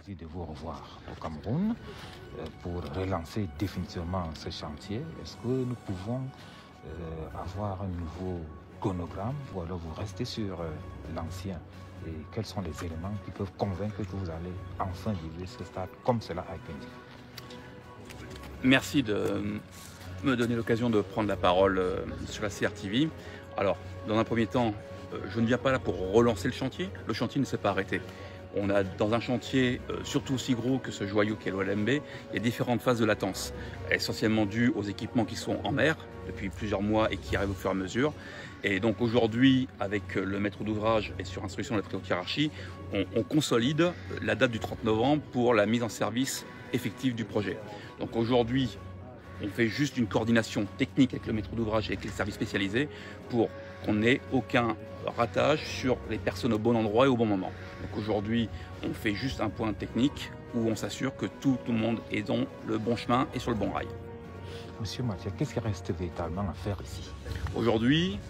plaisir de vous revoir au Cameroun pour relancer définitivement ce chantier. Est-ce que nous pouvons avoir un nouveau chronogramme ou alors vous restez sur l'ancien? Et quels sont les éléments qui peuvent convaincre que vous allez enfin vivre ce stade comme cela a été dit? Merci de me donner l'occasion de prendre la parole sur la CRTV. Alors, dans un premier temps, je ne viens pas là pour relancer le chantier. Le chantier ne s'est pas arrêté. On a dans un chantier surtout aussi gros que ce joyau qu'est l'OLMB, il y a différentes phases de latence, essentiellement dues aux équipements qui sont en mer depuis plusieurs mois et qui arrivent au fur et à mesure. Et donc aujourd'hui, avec le maître d'ouvrage et sur instruction de la très haute hiérarchie, on consolide la date du 30 novembre pour la mise en service effective du projet. Donc aujourd'hui, on fait juste une coordination technique avec le maître d'ouvrage et avec les services spécialisés pour qu'on n'ait aucun ratage sur les personnes au bon endroit et au bon moment. Donc aujourd'hui, on fait juste un point technique où on s'assure que tout le monde est dans le bon chemin et sur le bon rail. Monsieur Mathieu, qu'est-ce qui reste véritablement à faire ici? Aujourd'hui,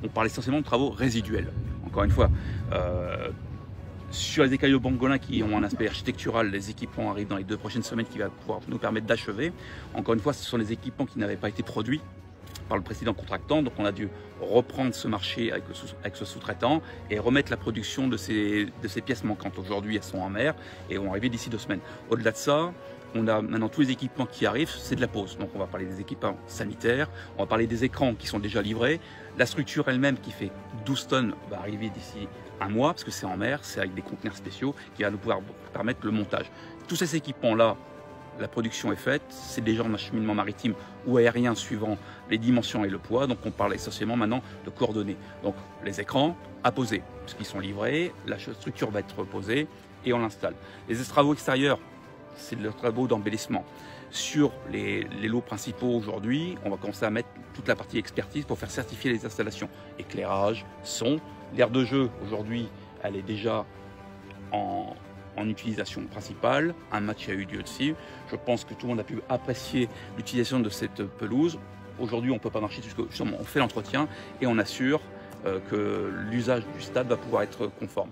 on parle essentiellement de travaux résiduels. Encore une fois, sur les écailles au pangolin qui ont un aspect architectural, les équipements arrivent dans les 2 prochaines semaines qui va pouvoir nous permettre d'achever. Encore une fois, ce sont les équipements qui n'avaient pas été produits par le précédent contractant, donc on a dû reprendre ce marché avec ce sous-traitant et remettre la production de ces pièces manquantes. Aujourd'hui, elles sont en mer et vont arriver d'ici 2 semaines. Au-delà de ça, on a maintenant tous les équipements qui arrivent, c'est de la pose. Donc on va parler des équipements sanitaires, on va parler des écrans qui sont déjà livrés. La structure elle-même qui fait 12 tonnes va arriver d'ici 1 mois, parce que c'est en mer, c'est avec des conteneurs spéciaux qui va nous pouvoir permettre le montage. Tous ces équipements-là, la production est faite, c'est déjà en acheminement maritime ou aérien suivant les dimensions et le poids. Donc on parle essentiellement maintenant de coordonnées. Donc les écrans à poser, puisqu'ils sont livrés, la structure va être posée et on l'installe. Les travaux extérieurs, c'est le travaux d'embellissement. Sur les lots principaux aujourd'hui, on va commencer à mettre toute la partie expertise pour faire certifier les installations. Éclairage, son. L'aire de jeu, aujourd'hui, elle est déjà en utilisation principale. Un match a eu lieu dessus. Je pense que tout le monde a pu apprécier l'utilisation de cette pelouse. Aujourd'hui, on ne peut pas marcher puisque justement on fait l'entretien et on assure que l'usage du stade va pouvoir être conforme.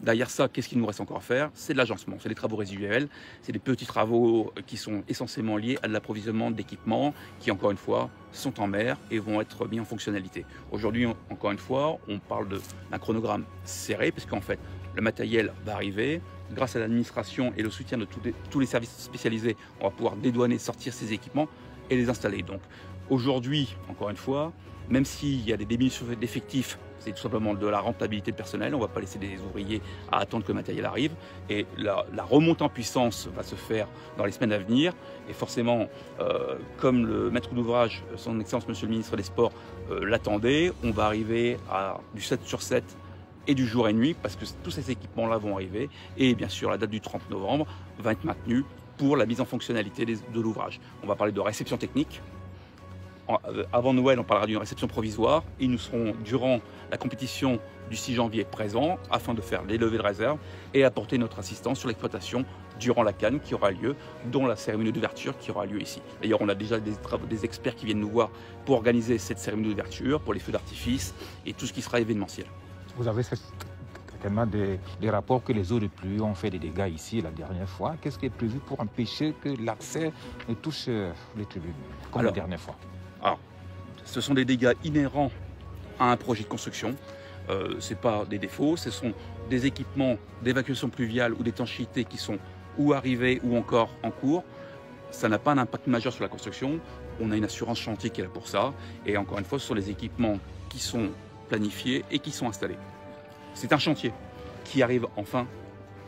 Derrière ça, qu'est-ce qu'il nous reste encore à faire? C'est de l'agencement, c'est des travaux résiduels, c'est des petits travaux qui sont essentiellement liés à l'approvisionnement d'équipements qui, encore une fois, sont en mer et vont être mis en fonctionnalité. Aujourd'hui, encore une fois, on parle d'un chronogramme serré, parce qu'en fait, le matériel va arriver. Grâce à l'administration et le soutien de tous les services spécialisés, on va pouvoir dédouaner, sortir ces équipements et les installer. Donc aujourd'hui, encore une fois, même s'il y a des diminutions d'effectifs, c'est tout simplement de la rentabilité personnelle. On ne va pas laisser des ouvriers à attendre que le matériel arrive. Et la remontée en puissance va se faire dans les semaines à venir. Et forcément, comme le maître d'ouvrage, son Excellence Monsieur le Ministre des Sports, l'attendait, on va arriver à du 7 sur 7 et du jour et nuit, parce que tous ces équipements-là vont arriver. Et bien sûr, la date du 30 novembre va être maintenue pour la mise en fonctionnalité de l'ouvrage. On va parler de réception technique. Avant Noël, on parlera d'une réception provisoire et nous serons, durant la compétition du 6 janvier, présents afin de faire les levées de réserve et apporter notre assistance sur l'exploitation durant la CAN qui aura lieu, dont la cérémonie d'ouverture qui aura lieu ici. D'ailleurs, on a déjà des experts qui viennent nous voir pour organiser cette cérémonie d'ouverture, pour les feux d'artifice et tout ce qui sera événementiel. Vous avez certainement des rapports que les eaux de pluie ont fait des dégâts ici la dernière fois. Qu'est-ce qui est prévu pour empêcher que l'accès ne touche les tribunes, comme la dernière fois? Alors, ce sont des dégâts inhérents à un projet de construction. Ce n'est pas des défauts, ce sont des équipements d'évacuation pluviale ou d'étanchéité qui sont ou arrivés ou encore en cours. Ça n'a pas d'impact majeur sur la construction. On a une assurance chantier qui est là pour ça. Et encore une fois, ce sont les équipements qui sont planifiés et qui sont installés. C'est un chantier qui arrive en fin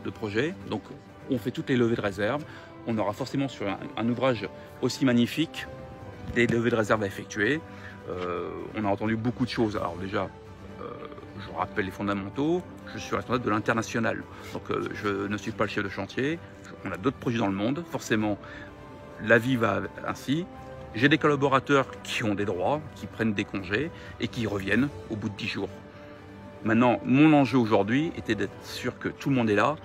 de projet. Donc, on fait toutes les levées de réserve. On aura forcément sur un ouvrage aussi magnifique des levées de réserve à effectuer. On a entendu beaucoup de choses. Alors déjà, je rappelle les fondamentaux. Je suis responsable de l'international. Donc je ne suis pas le chef de chantier. On a d'autres projets dans le monde. Forcément, la vie va ainsi. J'ai des collaborateurs qui ont des droits, qui prennent des congés et qui reviennent au bout de 10 jours. Maintenant, mon enjeu aujourd'hui était d'être sûr que tout le monde est là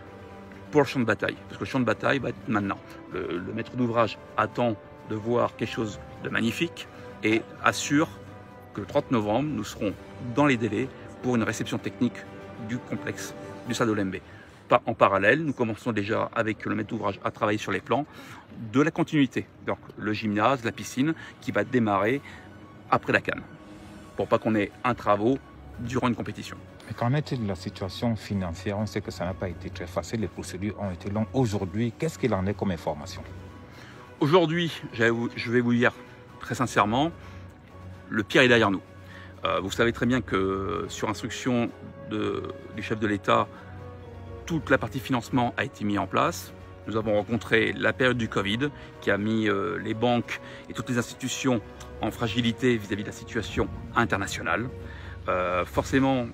pour le champ de bataille. Parce que le champ de bataille va être maintenant. Le maître d'ouvrage attend de voir quelque chose de magnifique et assure que le 30 novembre, nous serons dans les délais pour une réception technique du complexe du stade OLMB. en parallèle, nous commençons déjà avec le maître d'ouvrage à travailler sur les plans de la continuité. Donc le gymnase, la piscine qui va démarrer après la CAN, pour pas qu'on ait un travaux durant une compétition. Mais qu'en est-il de la situation financière? On sait que ça n'a pas été très facile, les procédures ont été longues. Aujourd'hui, qu'est-ce qu'il en est comme information? Aujourd'hui, je vais vous dire très sincèrement, le pire est derrière nous. Vous savez très bien que sur instruction du chef de l'État, toute la partie financement a été mise en place. Nous avons rencontré la période du Covid qui a mis les banques et toutes les institutions en fragilité vis-à-vis de la situation internationale. Forcément,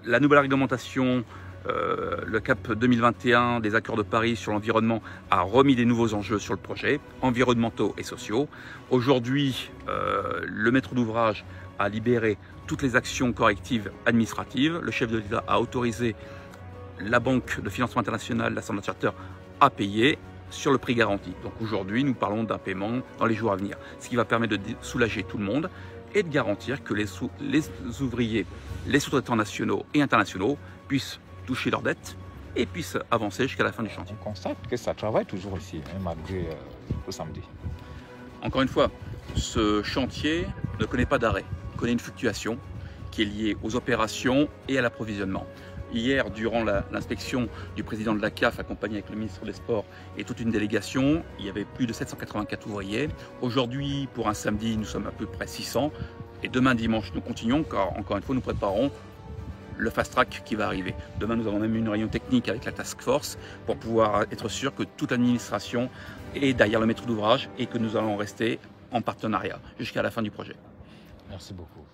la nouvelle réglementation, le CAP 2021 des accords de Paris sur l'environnement a remis des nouveaux enjeux sur le projet, environnementaux et sociaux. Aujourd'hui, le maître d'ouvrage a libéré toutes les actions correctives administratives. Le chef de l'État a autorisé la Banque de financement international, la Standard Chartered, à payer sur le prix garanti. Donc aujourd'hui, nous parlons d'un paiement dans les jours à venir, ce qui va permettre de soulager tout le monde et de garantir que les ouvriers, les sous-traitants nationaux et internationaux puissent toucher leurs dettes et puissent avancer jusqu'à la fin du chantier. On constate que ça travaille toujours ici, malgré le samedi. Encore une fois, ce chantier ne connaît pas d'arrêt, connaît une fluctuation qui est liée aux opérations et à l'approvisionnement. Hier, durant l'inspection du président de la CAF, accompagné avec le ministre des Sports et toute une délégation, il y avait plus de 784 ouvriers. Aujourd'hui, pour un samedi, nous sommes à peu près 600. Et demain, dimanche, nous continuons, car encore une fois, nous préparons le fast track qui va arriver. Demain, nous avons même une réunion technique avec la task force pour pouvoir être sûr que toute l'administration est derrière le maître d'ouvrage et que nous allons rester en partenariat jusqu'à la fin du projet. Merci beaucoup.